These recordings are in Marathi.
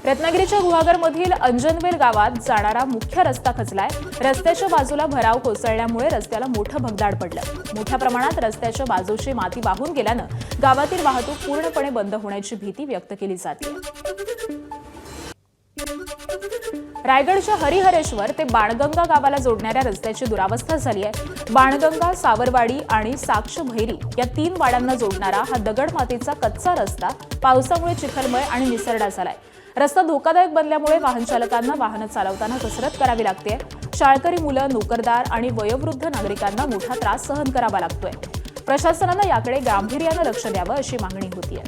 रत्नागिरीच्या गुहागरमधील अंजनवेल गावात जाणारा मुख्य रस्ता खचलाय। रस्त्याच्या बाजूला भराव कोसळल्यामुळे रस्त्याला मोठं भगदाड पडलं। मोठ्या प्रमाणात रस्त्याच्या बाजूची माती वाहून गेल्यानं गावातील वाहतूक पूर्णपणे बंद होण्याची भीती व्यक्त केली जाते। रायगडच्या हरिहरेश्वर ते बाणगंगा गावाला जोडणाऱ्या रस्त्याची दुरावस्था झाली आहे। बाणगंगा, सावरवाडी आणि साक्ष भैरी या 3 वाड्यांना जोडणारा हा दगड मातीचा कच्चा रस्ता पावसामुळे चिखलमय आणि निसरडा झालाय। रस्ता धोकादायक बनल्यामुळे वाहन चालकांना वाहन चालवताना कसरत करावी लागते। शाळकरी मुलं, नोकरदार आणि वयोवृद्ध नागरिकांना मोठा त्रास सहन करावा लागतोय। प्रशासनानं याकडे गांभीर्यानं लक्ष द्यावं अशी मागणी होतीये।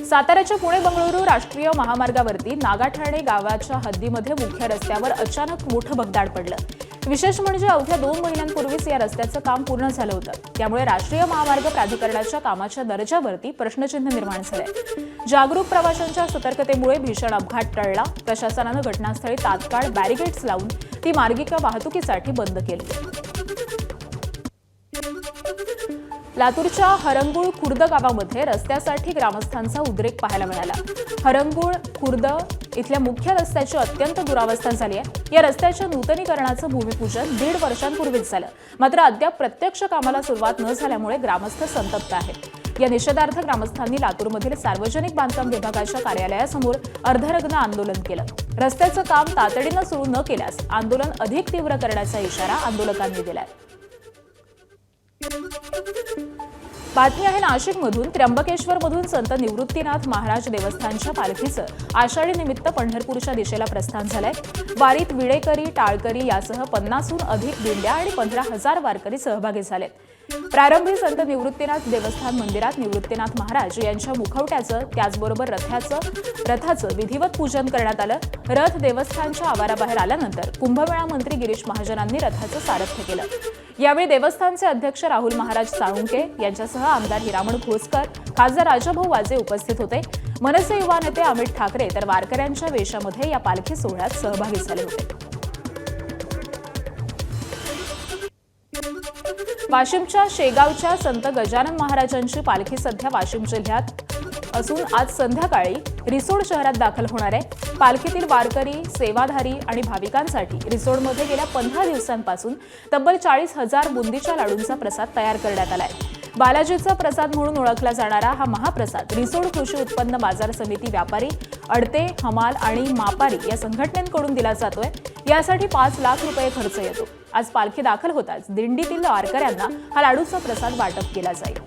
साताऱ्याच्या पुणे-बंगळुरू राष्ट्रीय महामार्गावरती नागाठाणे गावाच्या हद्दीमध्ये मुख्य रस्त्यावर अचानक मोठं भगदाड पडलं। विशेष म्हणजे अवघ्या 2 महिन्यांपूर्वीच या रस्त्याचं काम पूर्ण झालं होतं। त्यामुळे राष्ट्रीय महामार्ग प्राधिकरणाच्या कामाच्या दर्जावरती प्रश्नचिन्ह निर्माण झालंय। जागरूक प्रवाशांच्या सतर्कतेमुळे भीषण अपघात टळला। प्रशासनानं घटनास्थळी तात्काळ बॅरिकेड्स लावून ती मार्गिका वाहतुकीसाठी बंद केली। लातूरच्या हरंगुळ खुर्द गावामध्ये रस्त्यासाठी ग्रामस्थांचा उद्रेक पाहायला मिळाला। हरंगुळ खुर्द इथल्या मुख्य रस्त्याची अत्यंत दुरावस्था झाली आहे। या रस्त्याच्या नूतनीकरणाचं भूमिपूजन 1.5 वर्षांपूर्वीच झालं, मात्र अद्याप प्रत्यक्ष कामाला सुरुवात न झाल्यामुळे ग्रामस्थ संतप्त आहेत। या निषेधार्थ ग्रामस्थांनी लातूरमधील सार्वजनिक बांधकाम विभागाच्या कार्यालयासमोर अर्धनग्न आंदोलन केलं। रस्त्याचं काम तातडीनं सुरू न केल्यास आंदोलन अधिक तीव्र करण्याचा इशारा आंदोलकांनी दिलाय। बातमी आहे नाशिकमधून। त्र्यंबकेश्वरमधून संत निवृत्तीनाथ महाराज देवस्थानच्या पालखीचं आषाढी निमित्त पंढरपूरच्या दिशेला प्रस्थान झालंय। वारीत विडेकरी, टाळकरी यासह 50हून अधिक दिंड्या आणि 15,000 वारकरी सहभागी झालेत। प्रारंभी संत निवृत्तीनाथ देवस्थान मंदिरात निवृत्तीनाथ महाराज यांच्या मुखवट्याचं त्याचबरोबर रथाचं विधिवत पूजन करण्यात आलं। रथ देवस्थानच्या आवाराबाहेर आल्यानंतर कुंभमेळा मंत्री गिरीश महाजनांनी रथाचं सारथ्य केलं। यावेळी देवस्थानचे अध्यक्ष राहुल महाराज साळुंके यांच्यासह आमदार हिरामण घोसकर, खासदार राजाभाऊ वाजे उपस्थित होते। मनसे युवा नेते अमित ठाकरे तर वारकऱ्यांच्या वेशामध्ये या पालखी सोहळ्यात सहभागी झाले होते। वाशिमच्या शेगावच्या संत गजानन महाराजांची पालखी सध्या वाशिम जिल्ह्यात असून आज संध्याकाळी रिसोड शहरात दाखल होणार आहे। पालखीतील वारकरी, सेवाधारी आणि भाविकांसाठी रिसोडमध्ये गेल्या 15 दिवसांपासून तब्बल 40,000 बुंदीच्या लाडूंचा प्रसाद तयार करण्यात आलाय। बालाजीचा प्रसाद म्हणून ओळखला जाणारा हा महाप्रसाद रिसोड कृषी उत्पन्न बाजार समिती व्यापारी, अडते, हमाल आणि मापारी या संघटनांकडून दिला जातोय। यासाठी 5 लाख रुपये खर्च येतो। आज पालखी दाखल होताच दिंडीतील वारकऱ्यांना हा लाडूचा प्रसाद वाटप केला जाईल।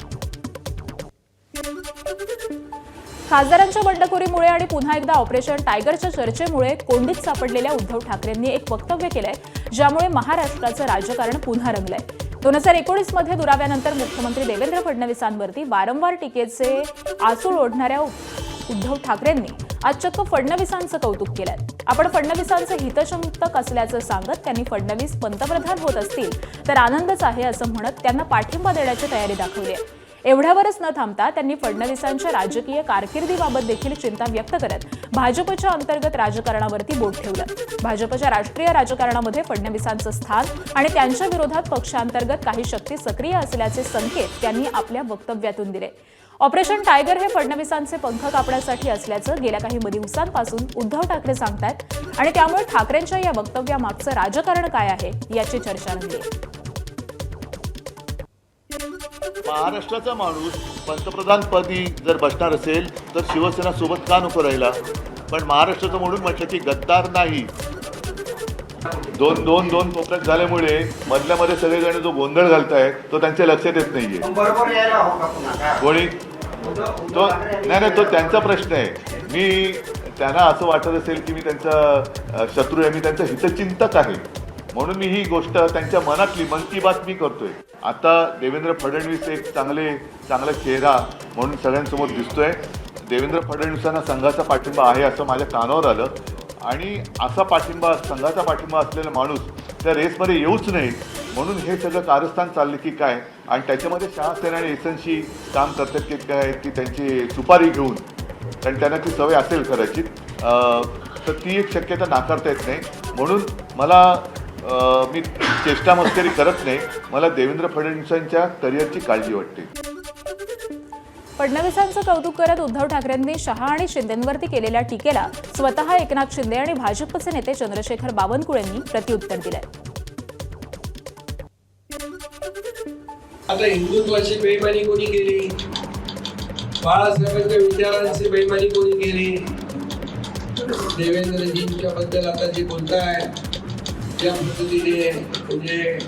खासदारांच्या बंडखोरीमुळे आणि पुन्हा एकदा ऑपरेशन टायगरच्या चर्चेमुळे कोंडीत सापडलेल्या उद्धव ठाकरेंनी एक वक्तव्य केलंय, ज्यामुळे महाराष्ट्राचं राजकारण पुन्हा रंगलंय। 2019 मध्ये दुराव्यानंतर मुख्यमंत्री देवेंद्र फडणवीसांवरती वारंवार टीकेचे आसूळ ओढणाऱ्या उद्धव ठाकरेंनी आज चक्क फडणवीसांचं कौतुक केलंय। आपण फडणवीसांचं हितचिंतक असल्याचं सांगत त्यांनी फडणवीस पंतप्रधान होत असतील तर आनंदच आहे असं म्हणत त्यांना पाठिंबा देण्याची तयारी दाखवली आहे। एवढ्यावरच न थांबता त्यांनी फडणवीसांच्या राजकीय कारकिर्दीबाबत देखील चिंता व्यक्त करत भाजपच्या अंतर्गत राजकारणावरती बोट ठेवलं। भाजपच्या राष्ट्रीय राजकारणामध्ये फडणवीसांचं स्थान आणि त्यांच्या विरोधात पक्षांतर्गत काही शक्ती सक्रिय असल्याचे संकेत त्यांनी आपल्या वक्तव्यातून दिले। ऑपरेशन टायगर हे फडणवीसांचे पंख कापण्यासाठी असल्याचं गेल्या काही दिवसांपासून उद्धव ठाकरे सांगतायत आणि त्यामुळे ठाकरेंच्या या वक्तव्यामागचं राजकारण काय आहे याची चर्चा रंगली। महाराष्ट्राचा माणूस पंतप्रधानपदी जर बसणार असेल तर शिवसेना सोबत का नको राहिला? पण महाराष्ट्राचं म्हणून म्हटलं की गद्दार नाही। दोन कोपऱ्यात झाल्यामुळे मधल्यामध्ये सगळेजण जो गोंधळ घालतायत तो त्यांच्या लक्षात येत नाहीये। कोणी तो नाही, तो त्यांचा प्रश्न आहे। मी त्यांना असं वाटत असेल की मी त्यांचा शत्रू आहे, मी त्यांचा हितचिंतक आहे, म्हणून मी ही गोष्ट त्यांच्या मनातली मन की बात मी करतोय। आता देवेंद्र फडणवीस एक चांगला चेहरा म्हणून सगळ्यांसमोर दिसतोय। देवेंद्र फडणवीसांना संघाचा पाठिंबा आहे असं माझ्या कानावर आलं आणि असा पाठिंबा, संघाचा पाठिंबा असलेला माणूस त्या रेसमध्ये येऊच नाही म्हणून हे सगळं कारस्थान चालले की काय, आणि त्याच्यामध्ये शहासेना आणि एसनशी काम करतात की काय की त्यांची सुपारी घेऊन, कारण त्यांना ती सवय असेल कदाचित, तर ती एक शक्यता नाकारता येत नाही। म्हणून मला मी चेष्टा मस्करी करत नाही, मला देवेंद्र फडणवीसांच्या करिअरची काळजी वाटते। फडणवीसांचं कौतुक करत उद्धव ठाकरेंनी शहा आणि शिंदेंवरती केलेल्या टीकेला स्वतः एकनाथ शिंदे आणि भाजपचे नेते चंद्रशेखर बावनकुळेंनी प्रत्युत्तर दिलंय. आता हिंदुत्वाची बेईमानी कोणी केली, बाळासाहेबांच्या विचारांची बेईमानी कोणी केली, देवेंद्रजींच्या बद्दल आता जे बोलताय त्या पद्धतीने म्हणजे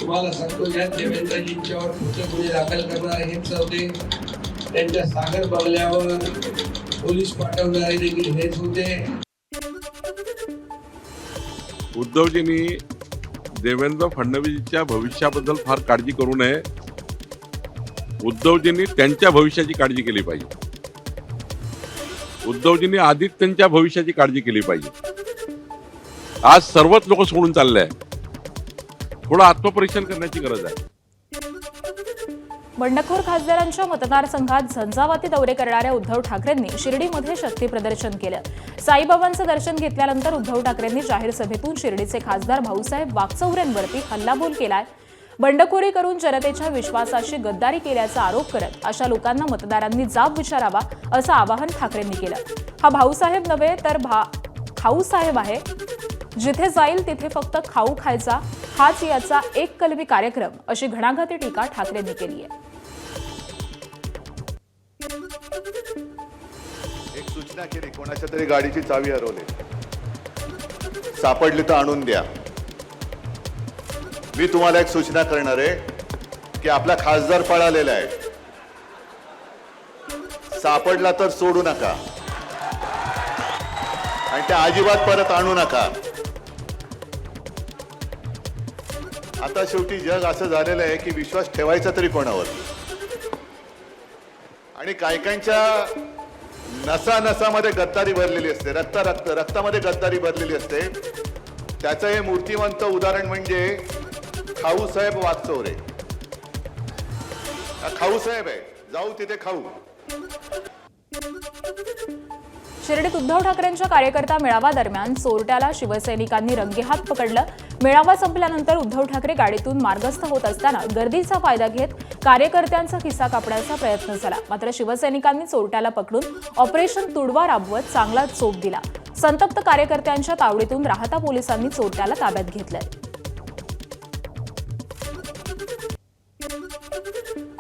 तुम्हाला सांगतो या देवेंद्रजींच्यावर कुठे गुन्हे दाखल करणारे हेच होते, त्यांच्या सागर बंगल्यावर पोलीस पाठवणारे देखील हेच होते. उद्धवजींनी देवेंद्र फडणवीसच्या भविष्याबद्दल फार काळजी करू नये. उद्धवजींनी त्यांच्या भविष्याची काळजी केली पाहिजे. उद्धवजींनी आधीच त्यांच्या भविष्याची काळजी केली पाहिजे. आज सर्वच लोक सोडून चालले आहे. थोडं आत्मपरीक्षण करण्याची गरज आहे. बंडखोर खासदारांच्या मतदारसंघात झंझावाती दौरे करणाऱ्या उद्धव ठाकरेंनी शिर्डीमध्ये शक्ती प्रदर्शन केलं. साईबाबांचं दर्शन घेतल्यानंतर उद्धव ठाकरेंनी जाहीर सभेतून शिर्डीचे खासदार भाऊसाहेब वाकचौरेंवरती हल्लाबोल केलाय. बंडखोरी करून जनतेच्या विश्वासाशी गद्दारी केल्याचा आरोप करत अशा लोकांना मतदारांनी जाब विचारावा असं आवाहन ठाकरेंनी केलं. हा भाऊसाहेब नव्हे तर खाऊसाहेब आहे. जिथे जाईल तिथे फक्त खाऊ खायचा, हाच याचा एक कलमी कार्यक्रम, अशी घणाघाती टीका ठाकरेंनी केली आहे. एक सूचना केली, कोणाच्या तरी गाडीची चावी हरवली, सापडली तर आणून द्या. मी तुम्हाला एक सूचना करणार आहे की आपला खासदार पळालेला आहे, सापडला तर सोडू नका आणि त्या अजिबात परत आणू नका. आता शेवटी जग असं झालेलं आहे की विश्वास ठेवायचा तरी कोणावर. आणि कायकांच्या नसा नसामध्ये गद्दारी भरलेली असते, रक्तामध्ये गद्दारी भरलेली असते. त्याचं हे मूर्तिवंत उदाहरण म्हणजे खाऊसाहेब वाकचौरे. खाऊसाहेब आहे, जाऊ तिथे खाऊ. शिर्डीत उद्धव ठाकरेंच्या कार्यकर्ता मेळावा दरम्यान चोरट्याला शिवसैनिकांनी रंगेहात पकडलं. मेळावा संपल्यानंतर उद्धव ठाकरे गाडीतून मार्गस्थ होत असताना गर्दीचा फायदा घेत कार्यकर्त्यांचा खिस्सा कापण्याचा प्रयत्न झाला. मात्र शिवसैनिकांनी चोरट्याला पकडून ऑपरेशन तुडवा राबवत चांगला चोप दिला. संतप्त कार्यकर्त्यांच्या तावडीतून राहता पोलिसांनी चोरट्याला ताब्यात घेतलंय.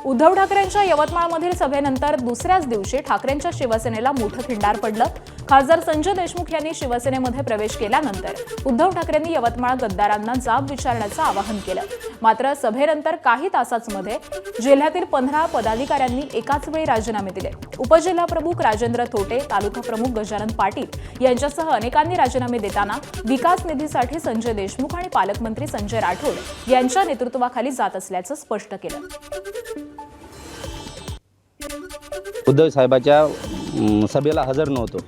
उद्धव ठाकरेंच्या यवतमाळमधील सभेनंतर दुसऱ्याच दिवशी ठाकरेंच्या शिवसेनेला मोठं खिंडार पडलं. खासदार संजय देशमुख यांनी शिवसेनेमध्ये प्रवेश केल्यानंतर उद्धव ठाकरेंनी यवतमाळ गद्दारांना जाब विचारण्याचं आवाहन केलं. मात्र सभेनंतर काही तासाच मध्ये जिल्ह्यातील 15 पदाधिकाऱ्यांनी एकाच वेळी राजीनामे दिले. उपजिल्हाप्रमुख राजेंद्र थोटे, तालुका प्रमुख गजानन पाटील यांच्यासह अनेकांनी राजीनामे देताना विकास निधीसाठी संजय देशमुख आणि पालकमंत्री संजय राठोड यांच्या नेतृत्वाखाली जात असल्याचं स्पष्ट केलं. उद्धव साहेबाच्या सभेला हजर नव्हतो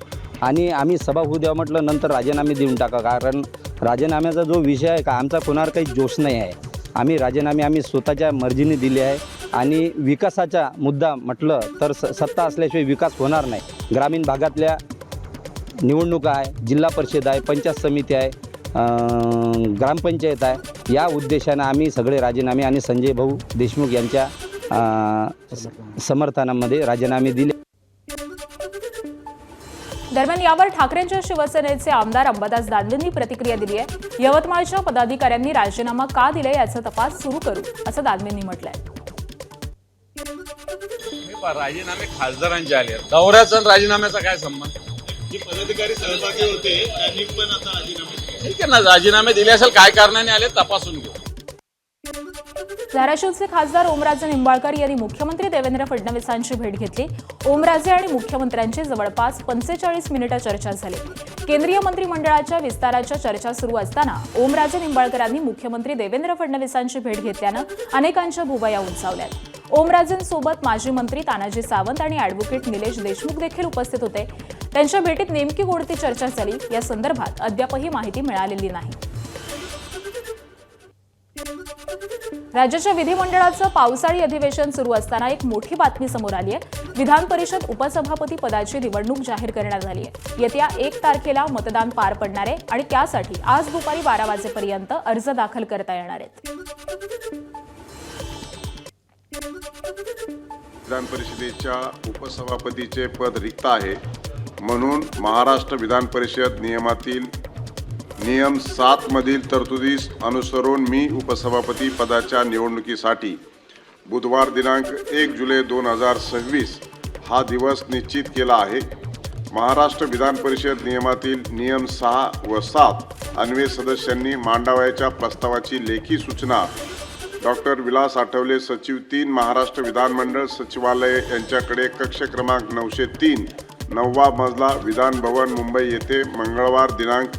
आणि आम्ही सभा होऊ द्यावं म्हटलं, नंतर राजीनामे देऊन टाका. कारण राजीनाम्याचा जो विषय आहे का, आमचा कोणावर काही जोश नाही आहे. आम्ही राजीनामे आम्ही स्वतःच्या मर्जीने दिले आहे. आणि विकासाचा मुद्दा म्हटलं तर सत्ता असल्याशिवाय विकास होणार नाही. ग्रामीण भागातल्या निवडणुका आहे, जिल्हा परिषद आहे, पंचायत समिती आहे, ग्रामपंचायत आहे. या उद्देशानं आम्ही सगळे राजीनामे आणि संजय भाऊ देशमुख यांच्या समर्थनामध्ये राजीनामे दिले. दरम्यान यावर ठाकरेंच्या शिवसेनेचे आमदार अंबादास दानवेंनी प्रतिक्रिया दिली आहे. यवतमाळच्या पदाधिकाऱ्यांनी राजीनामा का दिले याचा तपास सुरू करू, असं दानवेंनी म्हटलंय. राजीनामे खासदारांचे आले, दौऱ्याचा आणि राजीनाम्याचा काय संबंध? जे पदाधिकारी सहभागी होते त्यांनी पण आता राजीनामे दिले. ठीक आहे ना, राजीनामे दिले असेल, काय कारणाने आले तपासून घेऊ. धाराशिवचे खासदार ओमराजे निंबाळकर यांनी मुख्यमंत्री देवेंद्र फडणवीसांची भेट घेतली. ओमराजे आणि मुख्यमंत्र्यांची जवळपास 45 मिनिटं चर्चा झाली. केंद्रीय मंत्रिमंडळाच्या विस्ताराच्या चर्चा सुरू असताना ओमराजे निंबाळकरांनी मुख्यमंत्री देवेंद्र फडणवीसांची भेट घेतल्यानं अनेकांच्या भुवया उंचावल्यात. ओमराजेंसोबत माजी मंत्री तानाजी सावंत आणि अॅडव्होकेट निलेश देशमुख देखील उपस्थित होते. त्यांच्या भेटीत नेमकी कोणती चर्चा झाली या संदर्भात अद्यापही माहिती मिळालेली नाही. राज्याच्या विधिमंडळाचं पावसाळी अधिवेशन सुरू असताना एक मोठी बातमी समोर आली आहे. विधान परिषद उपसभापती पदाची निवडणूक जाहीर करण्यात आली आहे. येत्या 1 तारखेला मतदान पार पडणार आहे आणि त्यासाठी आज दुपारी 12 वाजेपर्यंत अर्ज दाखल करता येणार आहेत. विधान परिषदेच्या उपसभापतीचे पद रिक्त आहे, म्हणून महाराष्ट्र विधान परिषद नियमातील नियम 7 मधील तरतुदीस अनुसरून मी उपसभापती पदाच्या निवडणुकीसाठी बुधवार दिनांक 1 जुलै 2026 हा दिवस निश्चित केला आहे. महाराष्ट्र विधान परिषद नियमातील नियम 6 व 7 अन्वये सदस्यांनी मांडावयाच्या प्रस्तावाची लेखी सूचना डॉक्टर विलास आठवले, सचिव 3, महाराष्ट्र विधानमंडळ सचिवालय यांच्याकडे कक्ष क्रमांक 903, 9वा मजला, विधान भवन, मुंबई येथे मंगळवार दिनांक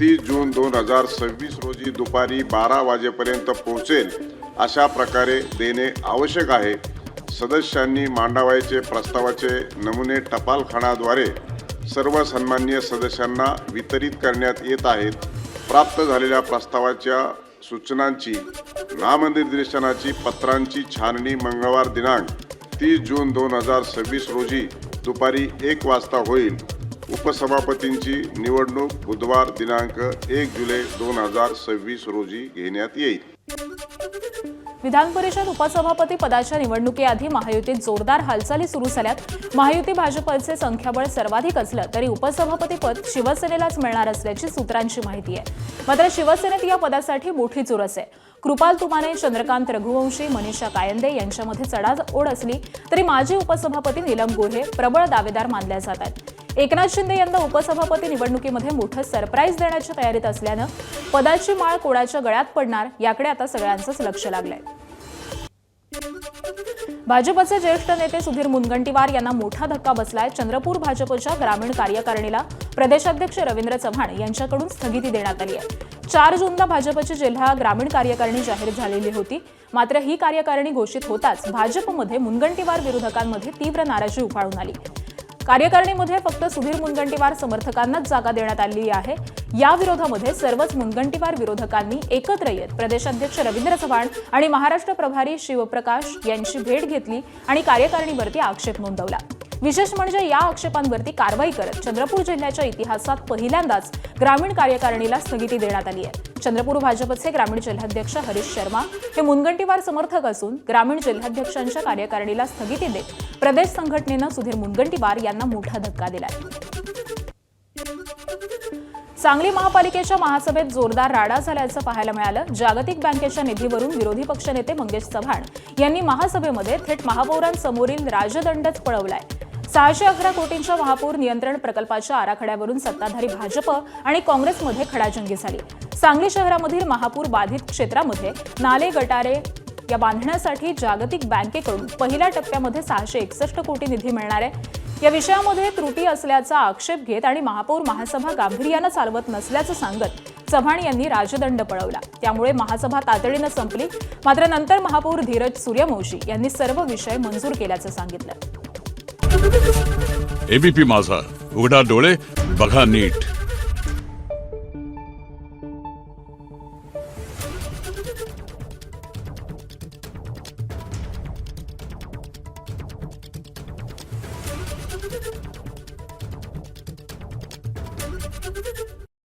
30 जून 2026 रोजी दुपारी 12 वाजेपर्यंत पोहोचेल अशा प्रकारे देणे आवश्यक आहे. सदस्यांनी मांडावयाचे प्रस्तावाचे नमुने टपालखानाद्वारे सर्व सन्माननीय सदस्यांना वितरित करण्यात येत आहेत. प्राप्त झालेल्या प्रस्तावाच्या सूचनांची नामनिर्देशनाची पत्रांची छाननी मंगळवार दिनांक 30 जून 2026 रोजी दुपारी 1 वाजता होईल. उपसभापतींची निवडणूक बुधवार दिनांक 1 जुलै 2026 रोजी घेण्यात येईल. विधान परिषद उपसभापती पदाच्या निवडणुकीआधी महायुतीत जोरदार हालचाली सुरू झाल्यात. महायुती भाजपचे संख्याबळ सर्वाधिक असलं तरी उपसभापती पद शिवसेनेलाच मिळणार असल्याची सूत्रांची माहिती आहे. मात्र शिवसेनेत या पदासाठी मोठी चुरस आहे. कृपाल तुमाने, चंद्रकांत रघुवंशी, मनीषा कायंदे यांच्यामध्ये चढाओढ असली तरी माजी उपसभापती नीलम गोऱ्हे प्रबळ दावेदार मानल्या जातात. एकनाथ शिंदे यांना उपसभापती निवडणुकीमध्ये मोठं सरप्राईज देण्याच्या तयारीत असल्यानं पदाची माळ कोणाच्या गळ्यात पडणार याकडे आता सगळ्यांचंच लक्ष लागलंय. भाजपचे ज्येष्ठ नेते सुधीर मुनगंटीवार यांना मोठा धक्का बसलाय. चंद्रपूर भाजपच्या ग्रामीण कार्यकारिणीला प्रदेशाध्यक्ष रवींद्र चव्हाण यांच्याकडून स्थगिती देण्यात आली आहे. 4 जूनला भाजपची जिल्हा ग्रामीण कार्यकारिणी जाहीर झालेली होती. मात्र ही कार्यकारिणी घोषित होताच भाजपमध्ये मुनगंटीवार विरोधकांमध्ये तीव्र नाराजी उफाळून आली. कार्यकारिणीमध्ये फक्त सुधीर मुनगंटीवार समर्थकांनाच जागा देण्यात आली आहे. या विरोधामध्ये सर्वच मुनगंटीवार विरोधकांनी एकत्र येत प्रदेशाध्यक्ष रवींद्र चव्हाण आणि महाराष्ट्र प्रभारी शिवप्रकाश यांची भेट घेतली आणि कार्यकारिणीवरती आक्षेप नोंदवला. विशेष म्हणजे या आक्षेपांवरती कारवाई करत चंद्रपूर जिल्ह्याच्या इतिहासात पहिल्यांदाच ग्रामीण कार्यकारिणीला स्थगिती देण्यात आली आहे. चंद्रपूर भाजपचे ग्रामीण जिल्हाध्यक्ष हरीश शर्मा हे मुनगंटीवार समर्थक असून ग्रामीण जिल्हाध्यक्षांच्या कार्यकारिणीला स्थगिती देत प्रदेश संघटनेनं सुधीर मुनगंटीवार यांना मोठा धक्का दिलाय. सांगली महापालिकेच्या महासभेत जोरदार राडा झाल्याचं पाहायला मिळालं. जागतिक बँकेच्या निधीवरून विरोधी पक्षनेते मंगेश चव्हाण यांनी महासभेमध्ये थेट महापौरांसमोरील राजदंडच पळवलाय. 611 कोटींच्या महापूर नियंत्रण प्रकल्पाच्या आराखड्यावरून सत्ताधारी भाजप आणि काँग्रेसमध्ये खडाजंगी झाली. सांगली शहरामधील महापूर बाधित क्षेत्रामध्ये नाले गटारे या बांधण्यासाठी जागतिक बँकेकडून पहिल्या टप्प्यामध्ये 661 कोटी निधी मिळणार आहे. या विषयामध्ये त्रुटी असल्याचा आक्षेप घेत आणि महापौर महासभा गांभीर्यानं चालवत नसल्याचं सांगत चव्हाण यांनी राजदंड पळवला. त्यामुळे महासभा तातडीनं संपली. मात्र नंतर महापौर धीरज सूर्यवंशी यांनी सर्व विषय मंजूर केल्याचं सांगितलं. एबीपी माझा, उघडा डोळे बघा नीट.